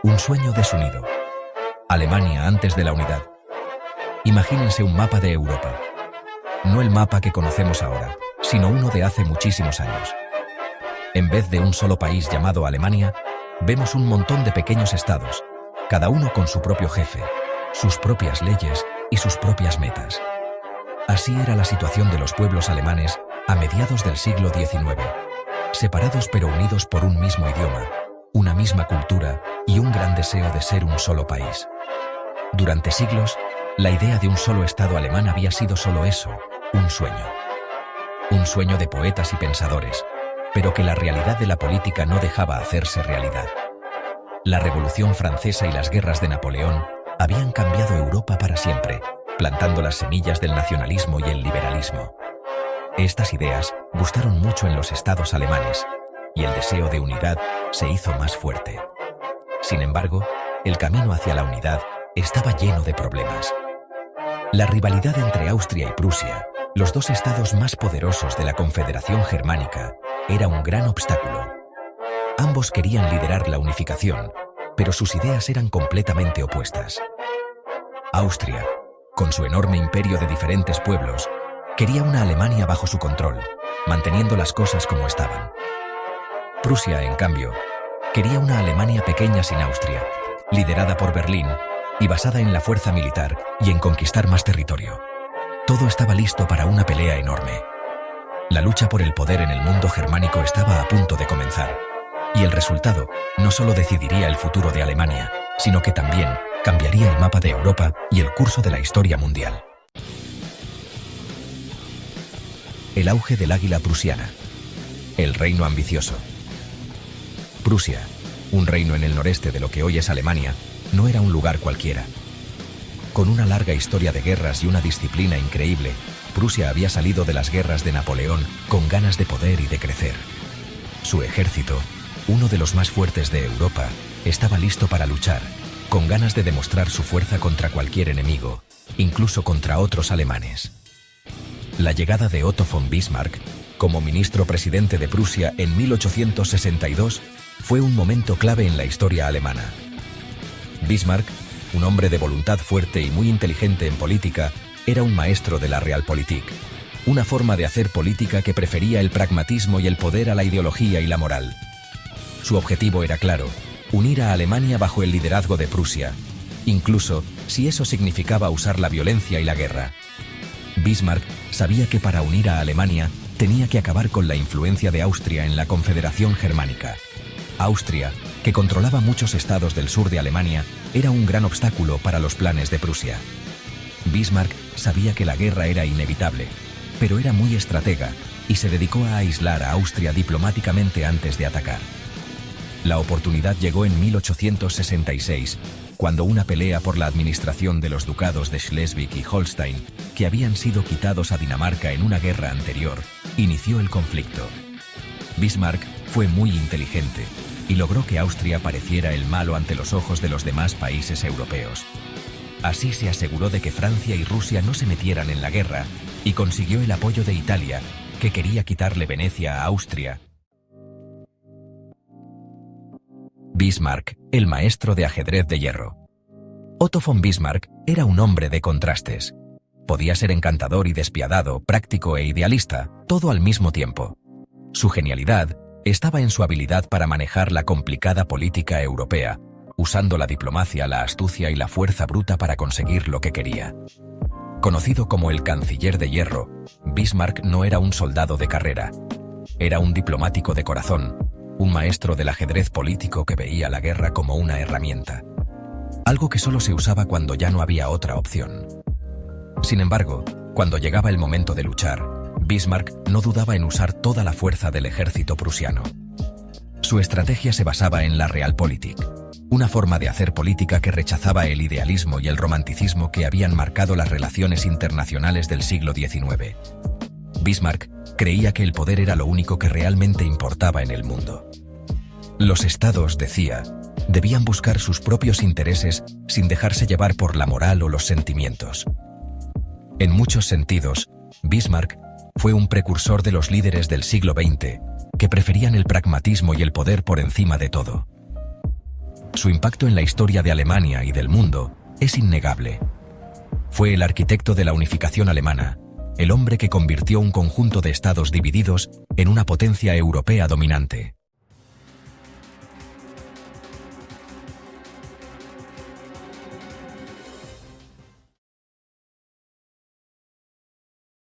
Un sueño desunido. Alemania antes de la unidad. Imagínense un mapa de Europa. No el mapa que conocemos ahora, sino uno de hace muchísimos años. En vez de un solo país llamado Alemania, vemos un montón de pequeños estados, cada uno con su propio jefe, sus propias leyes y sus propias metas. Así era la situación de los pueblos alemanes a mediados del siglo XIX, separados pero unidos por un mismo idioma, una misma cultura y un gran deseo de ser un solo país. Durante siglos, la idea de un solo Estado alemán había sido solo eso, un sueño. Un sueño de poetas y pensadores, pero que la realidad de la política no dejaba hacerse realidad. La Revolución Francesa y las guerras de Napoleón habían cambiado Europa para siempre, plantando las semillas del nacionalismo y el liberalismo. Estas ideas gustaron mucho en los estados alemanes, y el deseo de unidad se hizo más fuerte. Sin embargo, el camino hacia la unidad estaba lleno de problemas. La rivalidad entre Austria y Prusia, los dos estados más poderosos de la Confederación Germánica, era un gran obstáculo. Ambos querían liderar la unificación, pero sus ideas eran completamente opuestas. Austria, con su enorme imperio de diferentes pueblos, quería una Alemania bajo su control, manteniendo las cosas como estaban. Prusia, en cambio, quería una Alemania pequeña sin Austria, liderada por Berlín y basada en la fuerza militar y en conquistar más territorio. Todo estaba listo para una pelea enorme. La lucha por el poder en el mundo germánico estaba a punto de comenzar, y el resultado no solo decidiría el futuro de Alemania, sino que también cambiaría el mapa de Europa y el curso de la historia mundial. El auge del águila prusiana. El reino ambicioso. Prusia, un reino en el noreste de lo que hoy es Alemania, no era un lugar cualquiera. Con una larga historia de guerras y una disciplina increíble, Prusia había salido de las guerras de Napoleón con ganas de poder y de crecer. Su ejército, uno de los más fuertes de Europa, estaba listo para luchar, con ganas de demostrar su fuerza contra cualquier enemigo, incluso contra otros alemanes. La llegada de Otto von Bismarck, como ministro presidente de Prusia en 1862, fue un momento clave en la historia alemana. Bismarck, un hombre de voluntad fuerte y muy inteligente en política, era un maestro de la Realpolitik, una forma de hacer política que prefería el pragmatismo y el poder a la ideología y la moral. Su objetivo era claro: unir a Alemania bajo el liderazgo de Prusia, incluso si eso significaba usar la violencia y la guerra. Bismarck sabía que para unir a Alemania tenía que acabar con la influencia de Austria en la Confederación Germánica. Austria, que controlaba muchos estados del sur de Alemania, era un gran obstáculo para los planes de Prusia. Bismarck sabía que la guerra era inevitable, pero era muy estratega y se dedicó a aislar a Austria diplomáticamente antes de atacar. La oportunidad llegó en 1866, cuando una pelea por la administración de los ducados de Schleswig y Holstein, que habían sido quitados a Dinamarca en una guerra anterior, inició el conflicto. Bismarck fue muy inteligente y logró que Austria pareciera el malo ante los ojos de los demás países europeos. Así se aseguró de que Francia y Rusia no se metieran en la guerra y consiguió el apoyo de Italia, que quería quitarle Venecia a Austria. Bismarck, el maestro de ajedrez de hierro. Otto von Bismarck era un hombre de contrastes. Podía ser encantador y despiadado, práctico e idealista, todo al mismo tiempo. Su genialidad estaba en su habilidad para manejar la complicada política europea, usando la diplomacia, la astucia y la fuerza bruta para conseguir lo que quería. Conocido como el canciller de hierro, Bismarck no era un soldado de carrera. Era un diplomático de corazón, un maestro del ajedrez político que veía la guerra como una herramienta. Algo que solo se usaba cuando ya no había otra opción. Sin embargo, cuando llegaba el momento de luchar, Bismarck no dudaba en usar toda la fuerza del ejército prusiano. Su estrategia se basaba en la Realpolitik, una forma de hacer política que rechazaba el idealismo y el romanticismo que habían marcado las relaciones internacionales del siglo XIX. Bismarck creía que el poder era lo único que realmente importaba en el mundo. Los estados, decía, debían buscar sus propios intereses sin dejarse llevar por la moral o los sentimientos. En muchos sentidos, Bismarck fue un precursor de los líderes del siglo XX, que preferían el pragmatismo y el poder por encima de todo. Su impacto en la historia de Alemania y del mundo es innegable. Fue el arquitecto de la unificación alemana, el hombre que convirtió un conjunto de estados divididos en una potencia europea dominante.